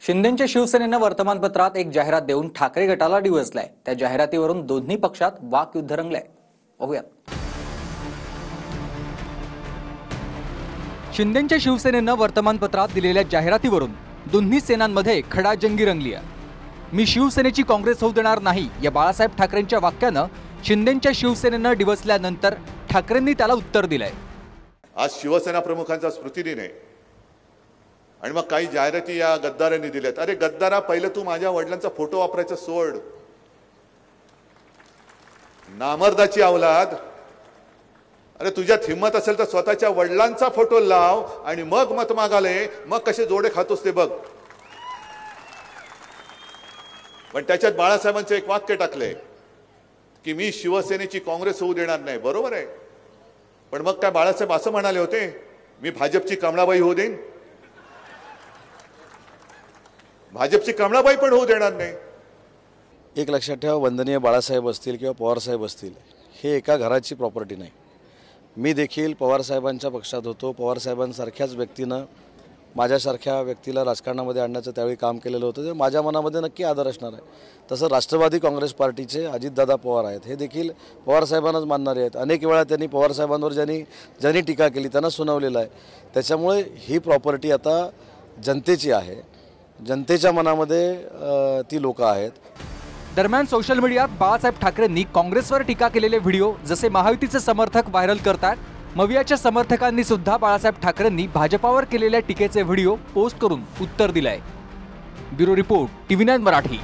शिंदेच्या शिवसेनेनं वर्तमानपत्रात एक जाहिरात देऊन ठाकरे गटाला डिवचलाय। त्या जाहिरातीवरून दोन्ही पक्षात वाकयुद्ध रंगलंय। बघूयात। शिंदेच्या शिवसेनेनं वर्तमानपत्रात दिलेल्या जाहिरातीवरून दोन्ही सेनांमध्ये खडाजंगी रंगली आहे। मी शिवसेनेची काँग्रेस होऊ देणार नाही या बाळासाहेब ठाकरेंच्या वाक्यानं शिंदेच्या शिवसेनेनं डिवचल्यानंतर ठाकरेंनी त्याला उत्तर दिलंय। आज शिवसेना प्रमुखांचा स्मृतिदिन आहे आणि मग काही जाहिराती या गद्दारांनी दिल्यात। अरे गद्दारा, पहिलं तू माझ्या वडिलांचा फोटो वापरायचं सोड। नामर्दाची औलाद, अरे तुझ्यात हिम्मत असेल तर स्वतःच्या वडिलांचा फोटो लाव आणि मग मत मागाले, मग कसे जोडे खातोस ते बघ। पण त्याच्यात बाळासाहेबांचं एक वाक्य टाकलंय की मी शिवसेनेची काँग्रेस होऊ देणार नाही। बरोबर आहे, पण मग काय बाळासाहेब असं म्हणाले होते मी भाजपची कमळाबाई होऊ देईन? भाजपची कमळाबाई पण होऊ देणार नाही। एक लक्षात ठेवा, वंदनीय बाळासाहेब असतील किंवा पवार साहेब असतील, हे एका घराची प्रॉपर्टी नाही। मी देखील पवार साहेबांच्या पक्षात होतो। पवार साहेबांसारख्याच व्यक्तीनं माझ्यासारख्या व्यक्तीला राजकारणामध्ये आणण्याचं त्यावेळी काम केलेलं होतं, ते माझ्या मनामध्ये नक्की आदर असणार आहे। तसं राष्ट्रवादी काँग्रेस पार्टीचे अजितदादा पवार आहेत, हे देखील पवार साहेबांनाच मानणारे आहेत। अनेक वेळा त्यांनी पवार साहेबांवर ज्यांनी टीका केली त्यांना सुनावलेलं आहे। त्याच्यामुळे ही प्रॉपर्टी आता जनतेची आहे, जनतेच्या मनामध्ये ती लोक आहेत। दरम्यान सोशल मीडियात बाळासाहेब ठाकरेंनी काँग्रेसवर टीका केलेले व्हिडिओ जसे महायुतीचे समर्थक व्हायरल करतात, मवियाच्या समर्थकांनी सुद्धा बाळासाहेब ठाकरेंनी भाजपावर केलेल्या टीकेचे व्हिडिओ पोस्ट करून उत्तर दिलंय। Bureau report, TV9 Marathi.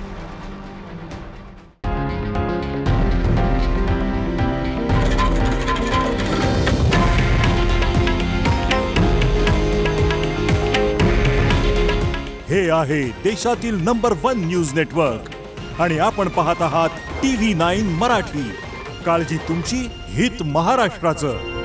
हे आहे देशातील नंबर 1 न्यूज नेटवर्क आणि आपण पाहत आहात TV9 मराठी। काळजी तुमची, हित महाराष्ट्राचं।